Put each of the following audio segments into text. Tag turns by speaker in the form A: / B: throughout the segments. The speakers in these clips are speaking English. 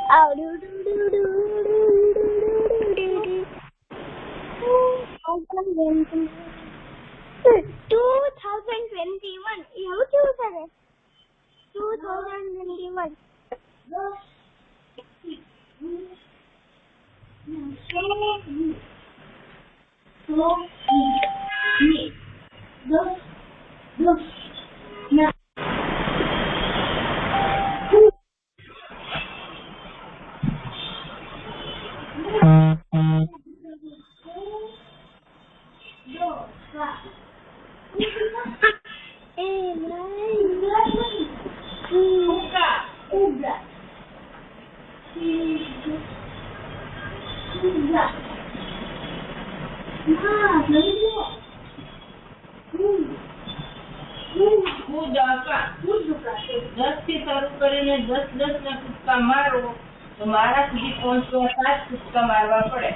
A: Oh, do do do do do do do do. 2021. એવું કેવું છે ને? 2021.
B: દસ થી શરૂ કરીને 10 ના કૂદકા મારો તો મારા સુધી પહોંચવા 7 કૂદકા મારવા પડે.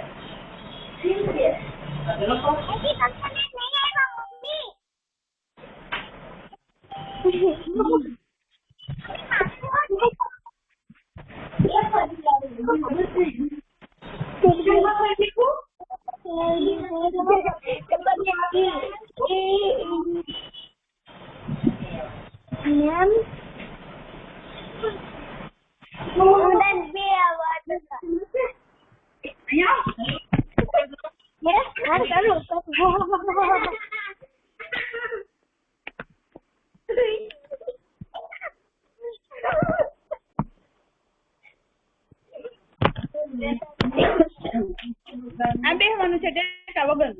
C: આ બેસવાનું છે ટેકા વગર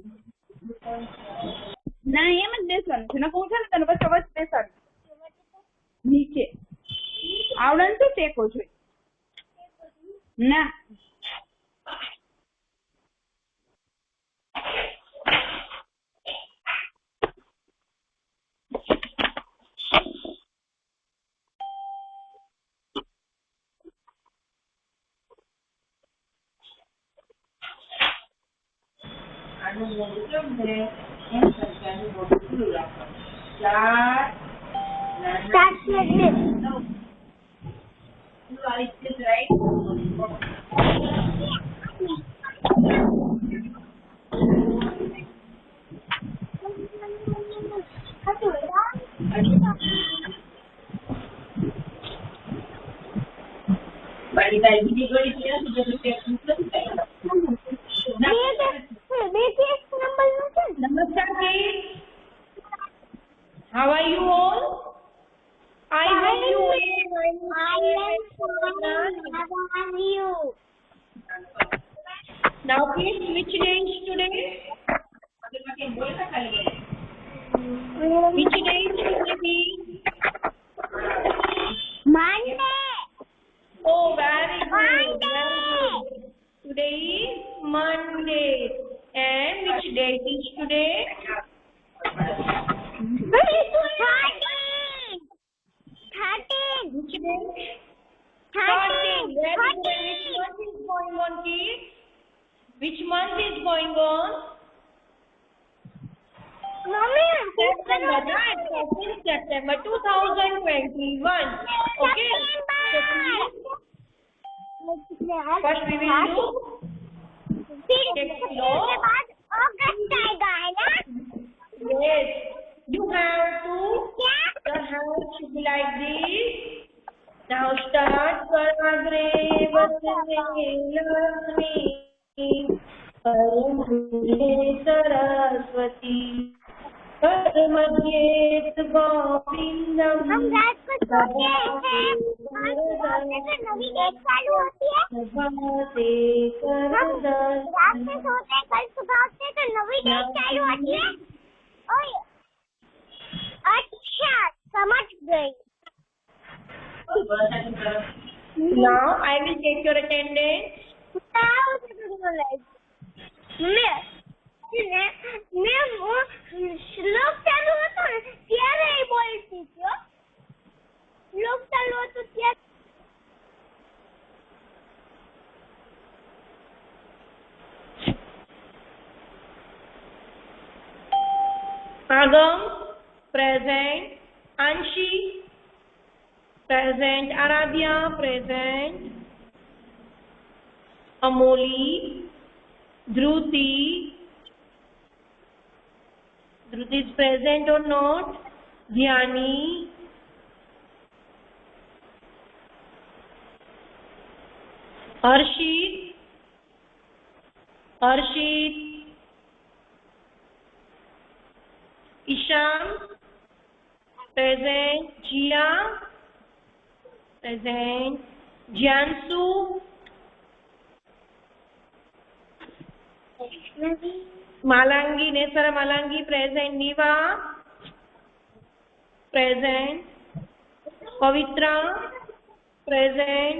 C: ના એમ જ બેસવાનું છે ને કહું છે ને તને વચ્ચે વચ્ચે બેસાડું નીચે આવડે ને તો ટેકો જોઈએ ના How are you all? I hope you all.
A: I am fine. How are you?
C: Now please, which day is today? Which day is today?
A: Monday.
C: Oh, very good.
A: Monday.
C: Very good. Today is Monday. And which date is today?
A: 13.
C: Which date?
A: 13.
C: Very good. Which month is going on, kids? Which month is going on?
A: Mommy,
C: September, right? 13th September 2021. Okay. So please, first we will do text law.
A: August आएगा है ना?
C: Yes. You have to. The hand should be like this. Now start. Karagre vasne lakshmi. Karunde saraswati. Karmadhyet gopindam.
A: हम रात को सोते हैं तो नवी date चालू होती है रात में सोते हैं कल सुबह उठते हैं तो नवी डेट चालू होती है ओए अच्छा समझ गई
C: Now I will take your attendance.
A: मैं वो श्लोक चालू होता है ત્યારે ही बोलती थी श्लोक चालू होता ત્યારે
C: Agam, present. Anshi, present. Aradhya, present.
D: Amoli, Dhruti. Dhruti is present or not? Dhyani. Harshit. Harshit. Isham. Present. Jia. Present. Jansu. Malangi. Nesara Malangi. Present. Niva. Present. Pavitra. Present.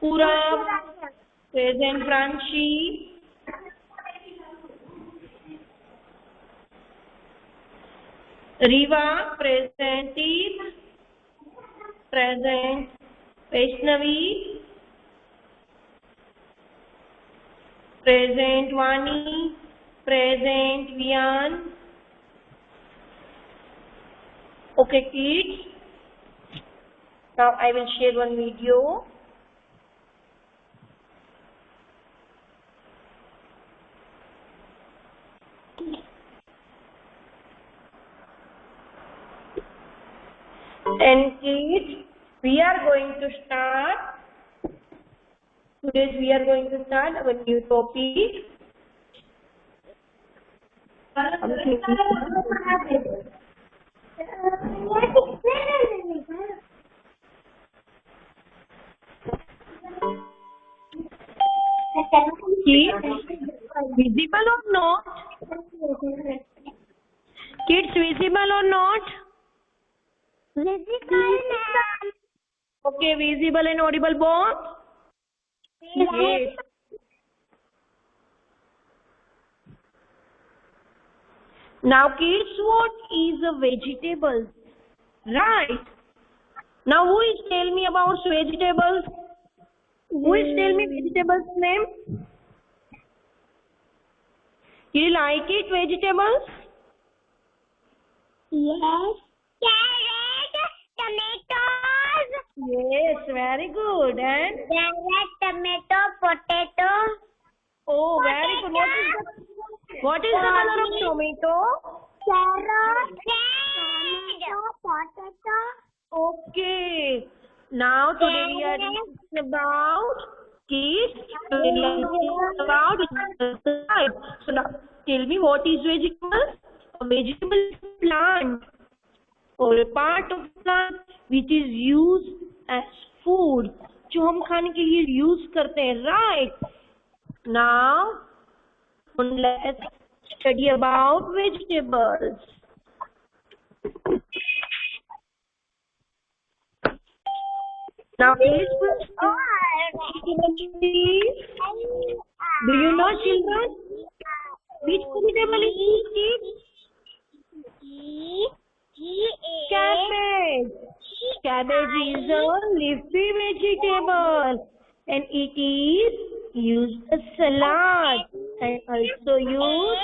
D: Purab. Present. Franchi. Riva. Present. Teeth. Present. Vaishnavi. Present. Vani. Present. Vian. Okay, kids. Now I will share one video. And kids, we are going to start. Today we are going to start our new topic. Kids, visible or not? Kids, visible or not? Okay, visible and audible both? Yes. Now kids, what is a vegetable? Right. Now who is tell me about vegetables? Who is tell me vegetables name? Do you like it, vegetables?
A: Yes. Carrot, tomatoes.
D: Yes, very good. And?
A: Carrot, tomato, potato.
D: Oh, very good. What is the color of tomato?
A: Carrot, tomato, potato.
D: Okay. Now today we are discussing about kids. Today we are discussing about exercise. So now tell me, what is vegetable? A vegetable is a plant or a part of plant which is used as food. जो हम खाने के लिए use करते हैं, right? Now let's study about vegetables. Now please do you know, children, which vegetable is this? Cabbage. Cabbage is a leafy vegetable and it is used as salad and also used.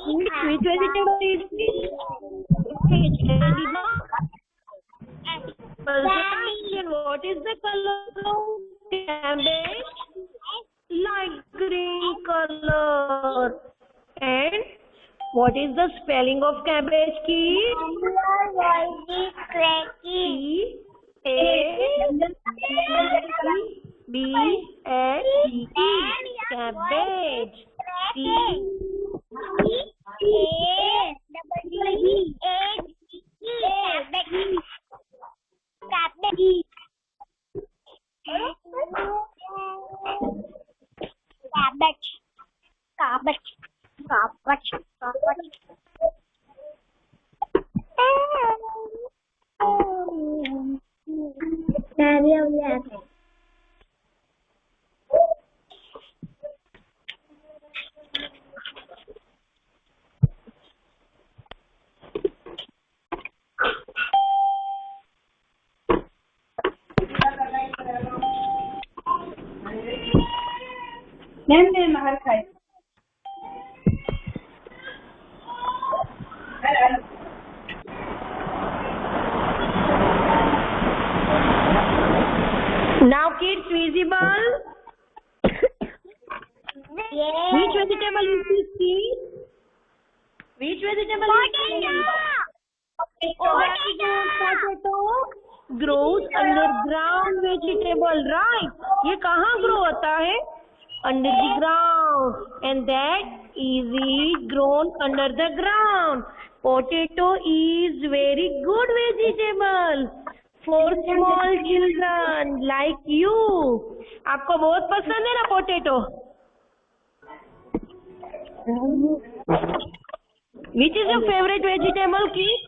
D: Which vegetable is this? What is the color of cabbage? Light green color. And what is the spelling of cabbage, kids? C-A-B-B-A-G-E. Cabbage.
C: Ma'am मैं बाहर खाई
D: kids visible?
A: Yes.
D: Which vegetable is this, kids? Which vegetable is this? Potato grows underground vegetable, right? ये कहाँ grow होता है? Under the ground, and that is grown under the ground. Potato is very good vegetable for small children like you. आपको बहुत पसंद है ना potato? Which is your favorite vegetable, kids?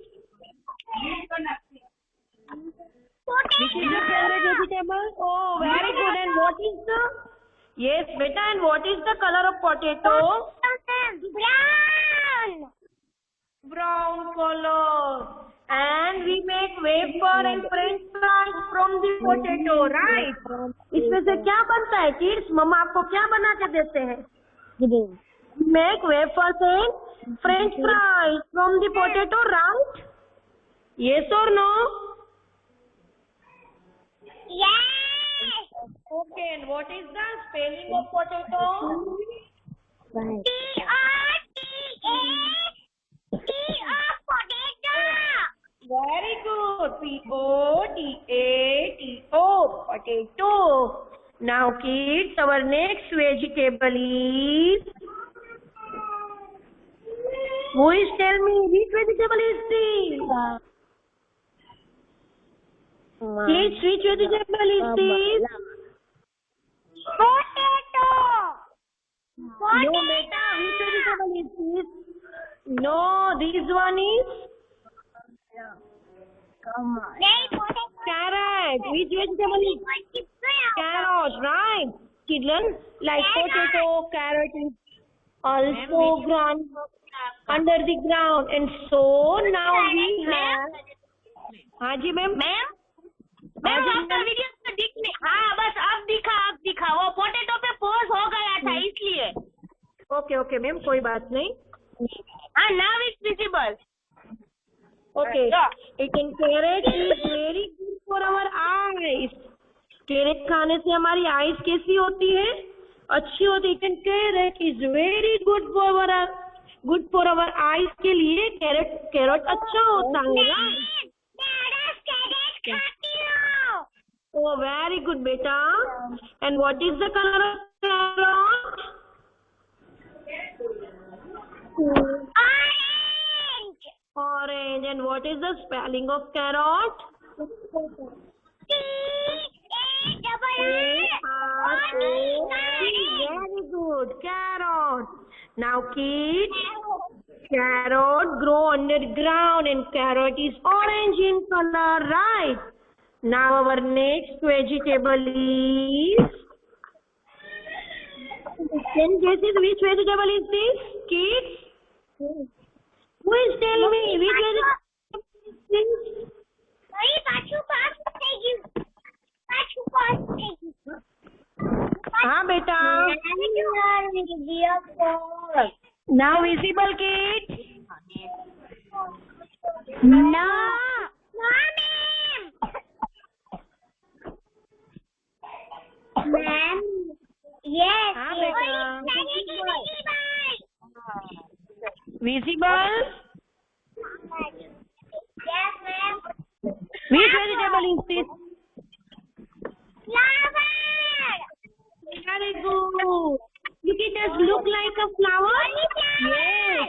D: Which is your favorite vegetable? Oh, very good. And what is the? Yes, beta. And what is the color of potato?
A: Brown.
D: Brown color. And we make wafer and French fries from the potato, right? इसमें से क्या बनता है, kids? मम्मा आपको क्या बना के देते हैं? Make wafers and French fries from the potato, right? Yes or no?
A: Yes.
D: Okay, and what is the spelling of potato?
A: Potato.
D: Very good. Potato. Potato. Now, kids, our next vegetable is. Who is tell me which vegetable is this? Kids, which vegetable is this?
A: Potato.
D: No, beta, which vegetable is this? No, this one is carrot. Which vegetable is carrot, right? Children, like potato, carrot is also grown under the ground, and so now we have. हाँ जी ma'am.
A: Ma'am आपका video तो दिख नहीं. हाँ बस अब दिखा वो पोटैटो पे पोज हो गया था इसलिए.
D: ओके मैम, कोई बात नहीं.
A: हाँ now it's visible.
D: Okay. Eating carrot is very good for our eyes. Carrot खाने से हमारी आईज कैसी होती है? अच्छी होती है. Carrot is very good for our eyes के लिए कैरेट अच्छा होता है. Oh, very good, beta. And what is the color of carrot? Orange. And what is the spelling of carrot? Very good, carrot. Now, kids, carrot grow underground and carrot is orange in color, right? Now, our next vegetable is. Can you guess which vegetable is this, kids? Who is tell me which vegetable is this? हाँ बेटा. Now visible, kids?
A: No. Ma'am. Yes.
D: हाँ बेटा. Visible?
A: Yes, ma'am.
D: Which vegetable is this?
A: Flower.
D: Very good. Look, it does look like a flower. Yes.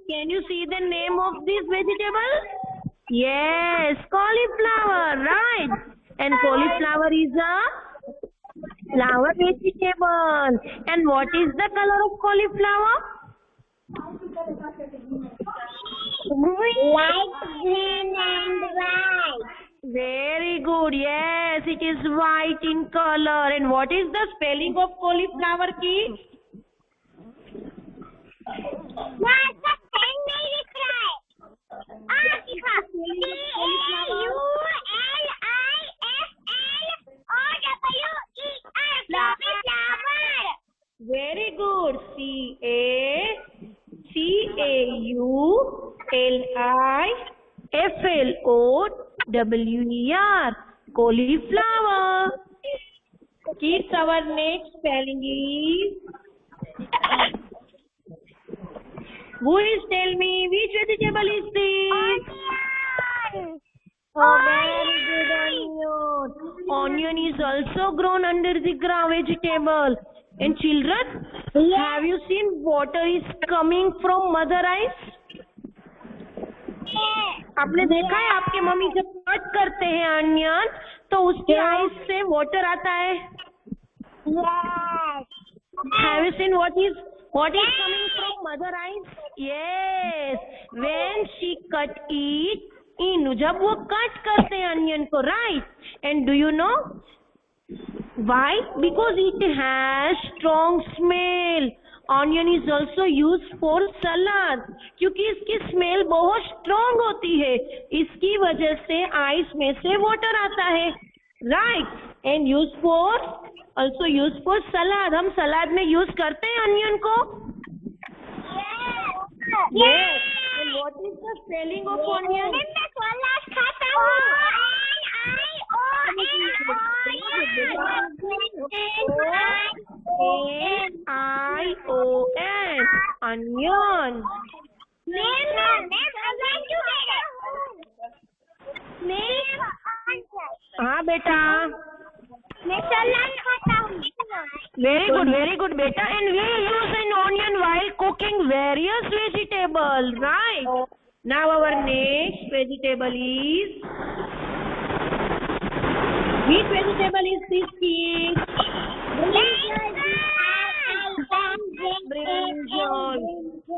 D: Can you see the name of this vegetable? Yes, cauliflower, right? And cauliflower is a flower vegetable. And what is the color of cauliflower?
A: Light green and white.
D: Very good. Yes, it is white in color. And what is the spelling of cauliflower, kids? Very good. cauliflower. Cauliflower. Kids, our next spelling is. Who is tell me which vegetable is this?
A: Onion.
D: Oh, very good, onion. Onion is also grown under the ground vegetable. And children, have you seen water is coming from mother eyes? आपने देखा है आपके mummy जब cut करते हैं onion तो उसकी eyes से वाटर आता है.
A: Yes.
D: Have you seen what is coming from mother eyes? Yes. When she cut it in, जब वो कट करते हैं अनियन को, right? And do you know why? Because it has strong smell. Onion is also used for salad. क्योंकि इसकी smell बहुत strong होती है, इसकी वजह से आइस में से वाटर आता है, right? And used for also used for salad. हम सलाद में यूज करते हैं अनियन को. Yes. And what is the spelling of onion?
A: मैं सलाद खाता हूँ.
D: Onion. Onion. हाँ बेटा.
A: मैं सलाद खाता हूँ.
D: Very good बेटा. And we use an onion while cooking various vegetables, right? Now our next vegetable is. Which vegetable is this, kids? Brinjal.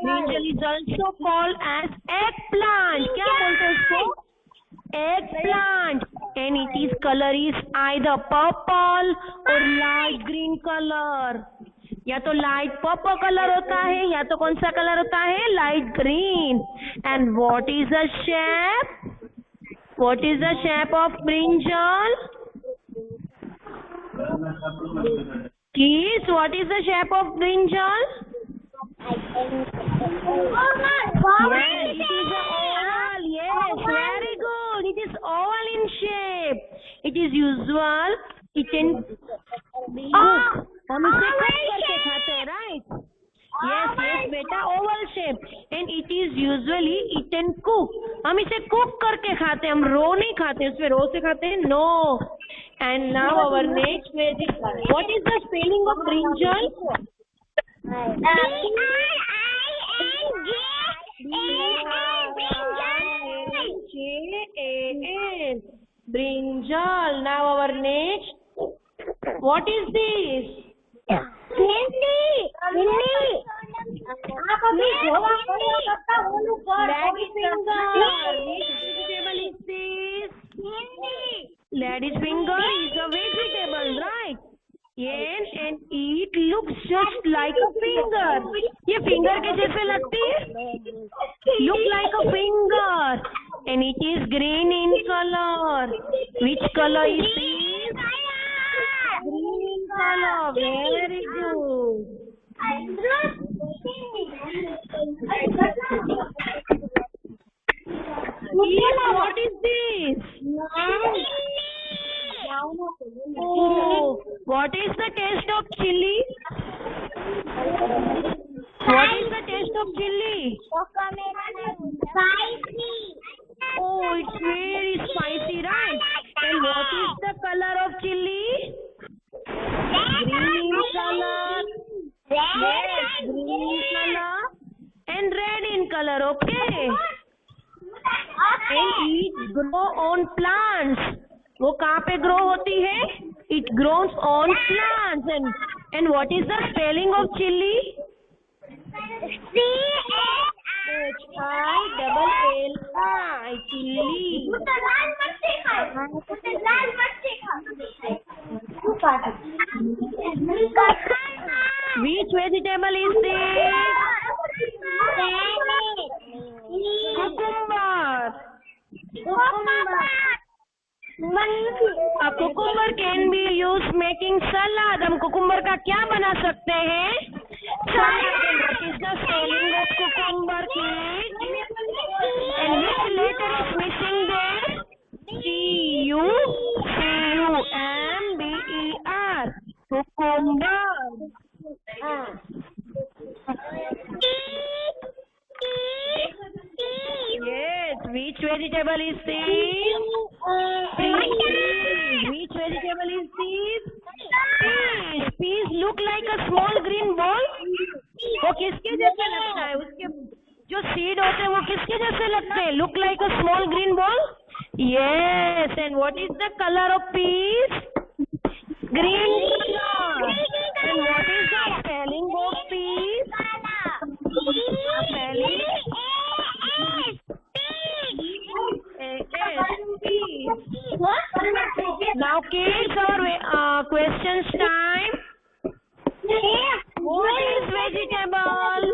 D: Brinjal is also called as eggplant. क्या बोलते हैं उसको? Eggplant. And its color is either purple or light green color. या तो light purple colour होता है या तो कौन सा कलर होता है? Light green. And what is the shape? What is the shape of brinjal? Kids, what is the shape of brinjal? Yes, it is a oval. Yes, very good. It is oval in shape. It is usual eaten. हम इसे cut करके खाते हैं, right? Yes, बेटा, oval shape. And it is usually eaten cook. हम इसे cook करके खाते हैं, हम रो नहीं खाते. उसमें रो से खाते हैं? No. And now our next vegetable. What is the spelling of brinjal? B-R-I-N-J-A-N. Brinjal. Now our next. What is this? Lady's finger is a vegetable, right? Yes, and it looks just like a finger. ये finger के जैसे लगती है? Look like a finger. And it is green in color. Which color is this? Green color. Very good. What is this? Oh, what is the taste of chili? What is the taste of chili?
A: Spicy.
D: Oh, it's very spicy, right? And what is the color of chili? Green color. Yes, green color and red in color, okay? And it grow on plants. वो कहाँ पे grow होती है? It grows on plants. And what is the spelling of chili? C-H-I-L-L-I. Chili. Which vegetable is this? Cucumber. A cucumber can be used making salad. हम cucumber का क्या बना सकते हैं? Salad. What is the spelling of cucumber, kids? And which letter is missing there? C-U-M-B-E-R. vegetable is this? Peas. Which vegetable is this? Peas. Peas look like a small green ball. वो किसके जैसे लगता है? उसके जो seed होते हैं वो किसके जैसे लगते हैं? Look like a small green ball. Yes. And what is the color of peas? Green color. And what is the spelling of peas? Spelling. Now kids, our questions time. What is vegetable?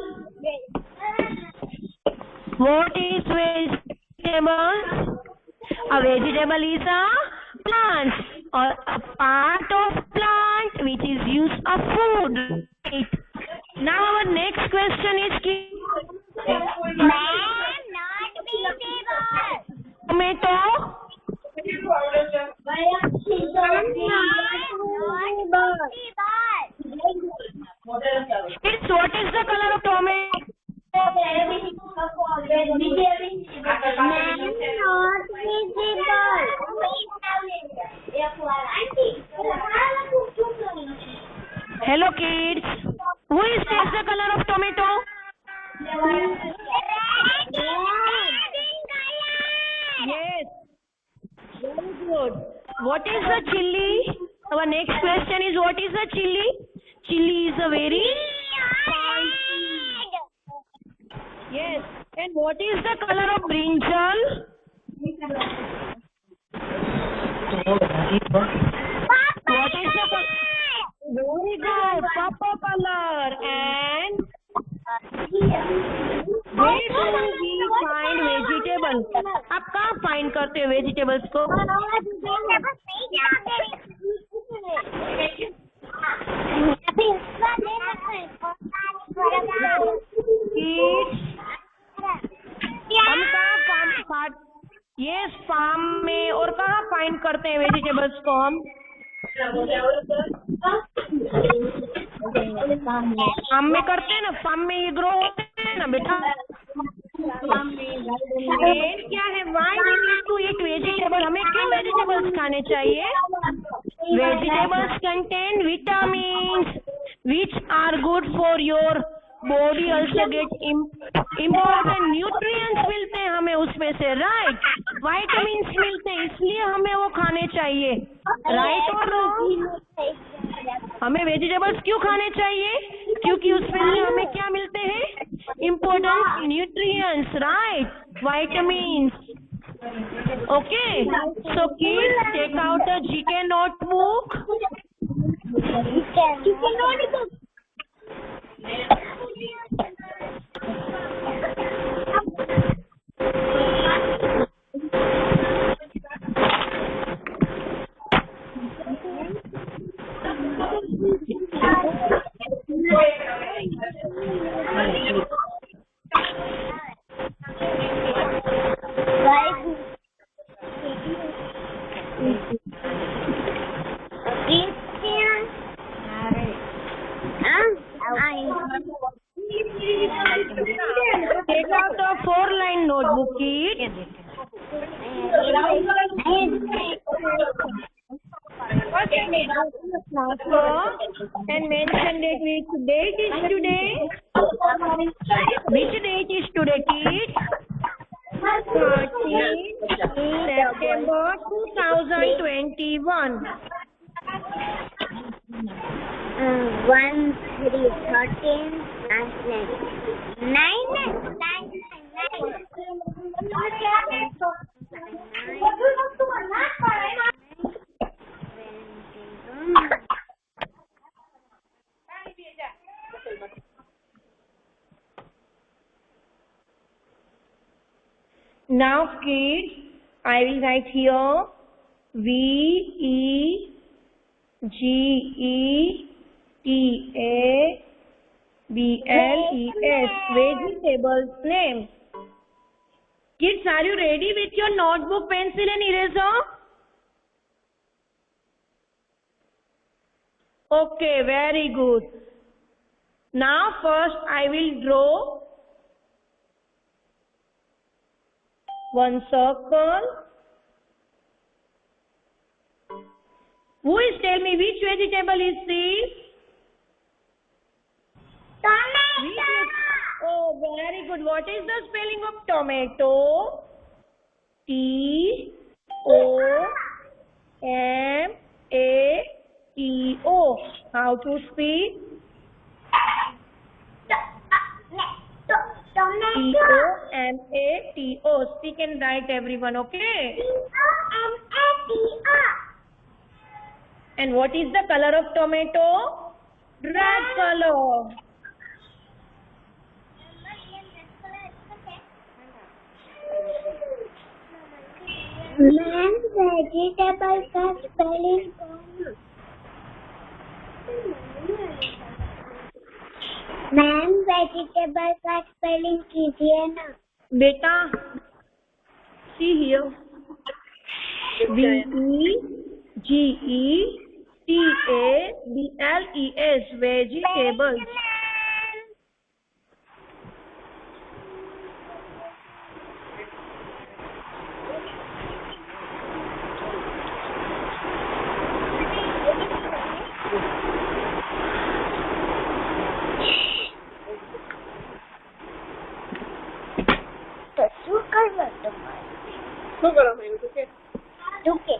D: What is vegetable? A vegetable is a plant or a part of plant which is used as food. Right. Now our next question is tomato. Kids, what is the color of tomato? Hello kids, who is the color of tomato? Yes, very good. What is the chili? Our next question is, what is the chili? Chili is a very spicy. Yes. And what is the color of brinjal? What is the color? Very good. Purple color. And where do we find vegetable? आप कहाँ find करते हो vegetables को? हम कहाँ ये farm में और कहाँ फाइंड करते हैं वेजिटेबल्स को हम? फार्म में करते हैं ना, फार्म में ये ग्रो होते हैं ना बेटा। क्या है, why we need to eat vegetable? हमें क्यों वेजिटेबल्स खाने चाहिए? Vegetables contain vitamins which are good for your body, also get important nutrients मिलते हैं हमें उसमें से, राइट? विटामिन्स मिलते हैं, इसलिए हमें वो खाने चाहिए, राइट और रॉन्ग? हमें वेजिटेबल्स क्यों खाने चाहिए? क्योंकि उसमें से हमें क्या मिलते हैं? Important nutrients, right? Vitamins. Okay, so kids, take out a GK notebook. Take out a 4-line notebook, kids. And mention that which date is today. Which date is today, kids? 13 September 2021.
A: 1, 3, 13, 9.
D: Now kids, I will write here VEGETABLES, vegetables name. Kids, are you ready with your notebook, pencil and eraser? Okay, very good. Now first I will draw one circle. Who is tell me which vegetable is this?
A: Tomato.
D: Oh, very good. What is the spelling of tomato? T-O-M-A-T-O. How to speak? T-O-M-A-T-O. Speak and write, everyone, okay?
A: Tomato.
D: And what is the color of tomato? Red color.
A: Ma'am vegetable का spelling ma'am vegetable का spelling कीजिए ना
D: बेटा, see here. V-E-G-E-T-A-B-L-E-S. Vegetables.
A: तो શું કરવા
C: શું કરો એવું તો કે
A: ઓકે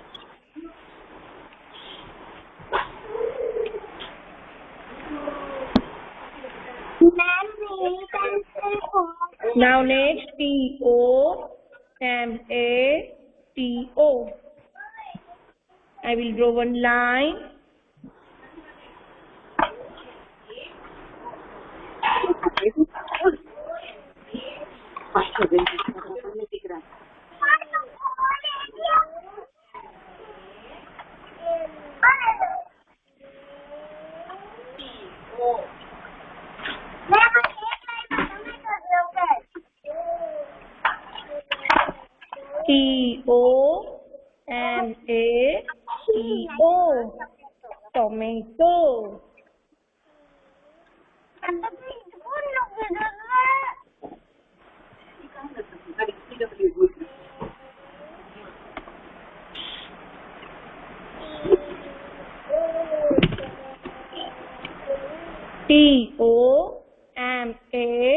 A: मैम मेरी pencil
D: Now next, T-O-M-A-T-O. I will draw one line. T-O-M-A-T-O. Tomato.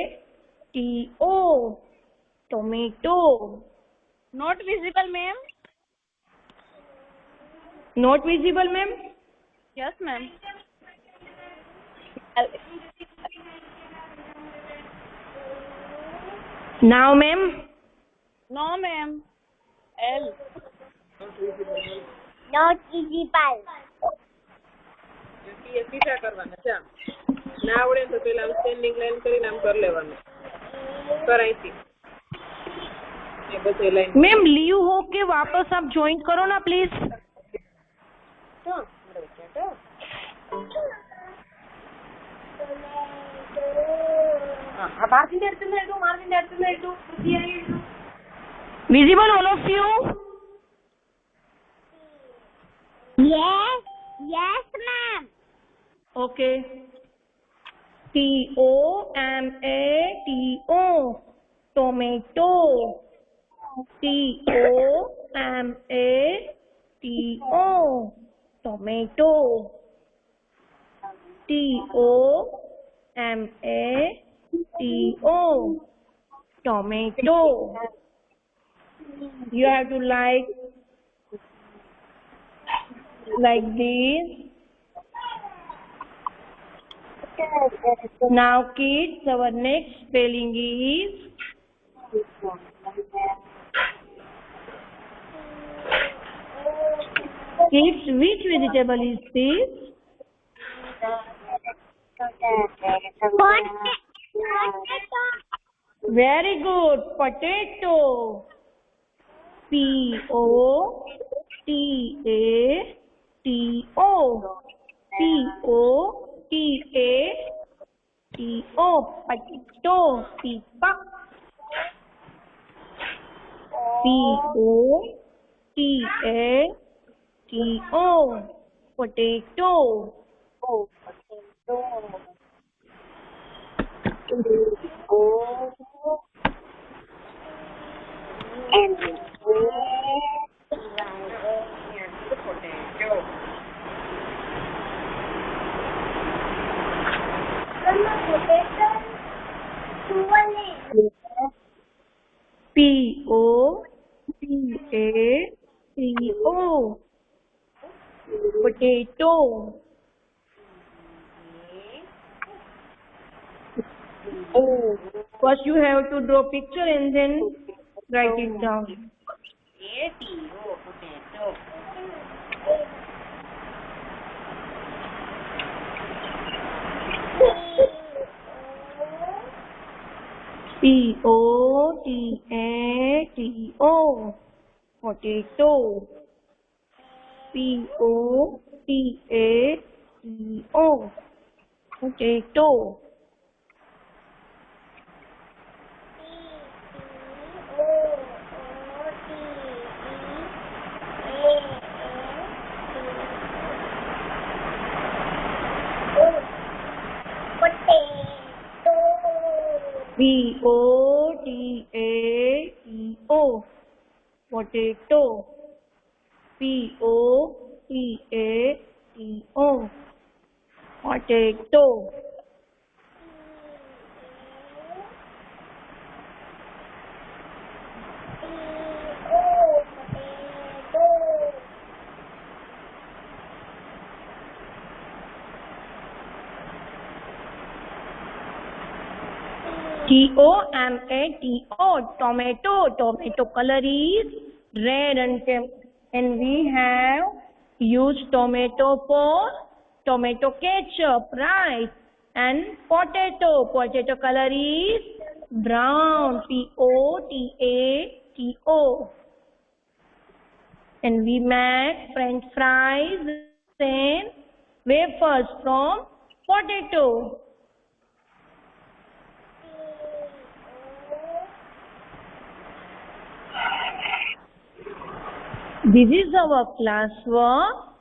D: T-O-M-A-T-O. Tomato.
C: Not visible, ma'am.
D: Not visible, ma'am?
C: Yes, ma'am.
D: Now, ma'am?
C: No, ma'am. L.
A: not visible.
C: એ સીધા કરવાના છે આમ. ના આવડે તો પેલા સ્ટેન્ડિંગ લાઈન કરીને આમ કરી લેવાનું. કરાઈથી. એ બધી લાઈન.
D: मैम लीव हो के वापस आप ज्वाइन करो ना प्लीज.
C: તો മാർക്കിന്റെ അടുത്തുനിന്ന് എഴുതൂ മാർക്കിന്റെ അടുത്തുനിന്ന് എഴുതൂ വൃത്തിയായി എഴുതൂ.
D: Visible all of you?
A: Yes, yes, ma'am.
D: Okay. T-O-M-A-T-O. Tomato. T-O-M-A-T-O. Tomato. T-O-M-A-T-O. Tomato. You have to like this. Now kids, our next spelling is kids, which vegetable is this?
A: Potato.
D: Very good, potato. P-O-T-A-T-O. P-O-T-A-T-O. Potato. Peacock. P-O-T-A-T-O. Potato. P-O-T-A-T-O. Potato. Oh, first you have to draw picture and then write it down.
B: A-T-O, potato.
D: P-O-T-A-T-O. Potato. P-O-T-A-T-O. Potato. P-O-T-A-T-O. Potato. P-O-T-A-T-O. Potato. T-O-M-A-T-O. Tomato. Tomato color is red and we have used tomato for tomato ketchup, right? And potato. Potato color is brown. P-O-T-A-T-O. And we make French fries and wafers from potato. This is our classwork,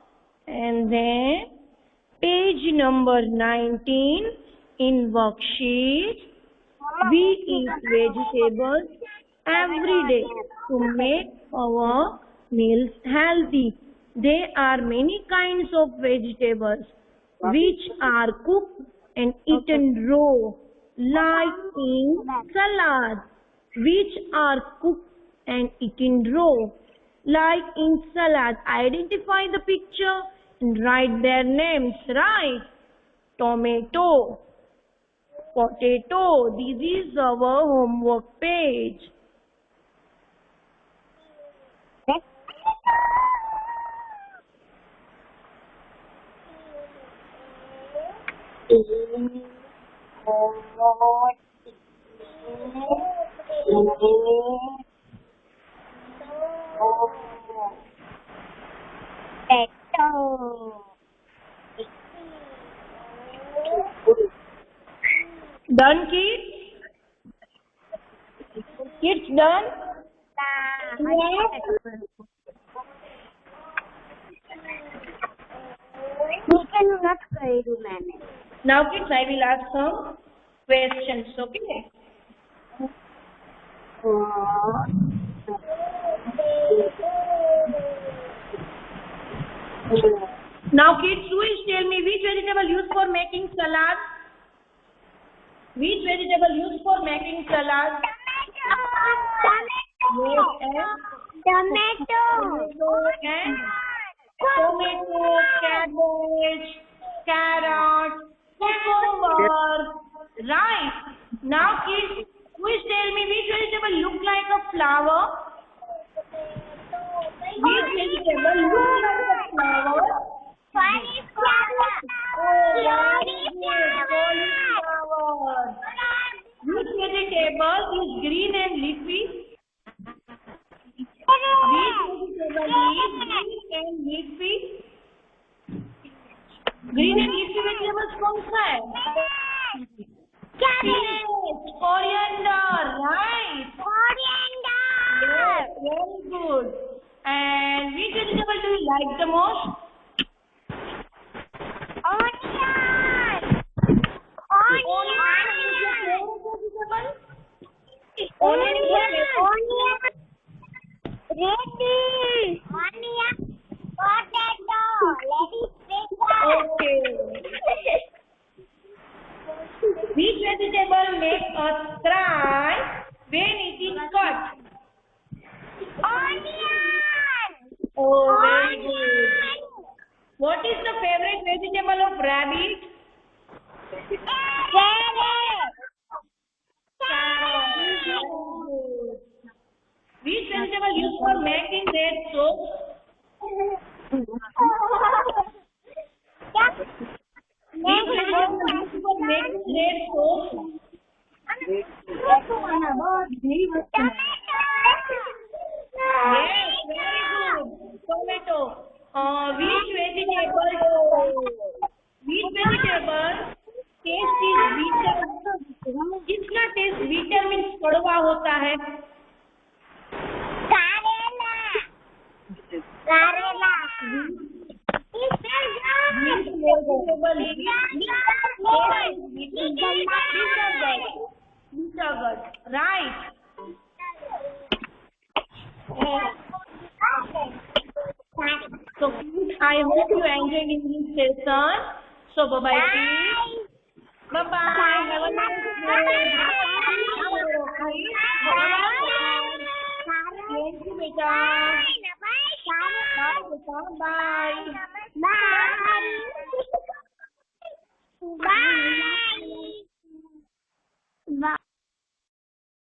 D: and then page number 19 in worksheet. We eat vegetables every day to make our meals healthy. There are many kinds of vegetables which are cooked and eaten raw, like in salad, which are cooked and eaten raw. Like in salad, identify the picture and write their names, right? Tomato, potato. This is our homework page. Done, kids? Kids done? Now kids, I will ask some questions, okay? Now kids, please tell me which vegetable used for making salad? Which vegetable used for making salad?
A: Tomato.
D: And tomato, cabbage, carrot, cucumber. Right. Now kids, please tell me which vegetable look like a flower? Which vegetable look like a flower?
A: Cauliflower.
D: Which vegetable is green and leafy? Which vegetable is green and leafy? Green and leafy vegetables कौन सा है? Cabbage, coriander, right? Yes, very good. And which vegetable do you like the most? Onion.
B: vegetable makes us cry when it is cut?
A: Onion.
B: Oh, very good. What is the favorite vegetable of rabbit?
A: Carrot.
B: Which vegetable used for making red soap? Which vegetable used for making red soap? Yes, very good. Tomato. Which vegetable taste is bitter? किसका test vitamin कड़वा होता है?
A: Karela.
B: Which vegetable bitter gourd. Right. So I hope you enjoyed in this session. So bye bye. Bye bye. Have a nice day. Thank you, beta. Bye.
A: Bye. Bye.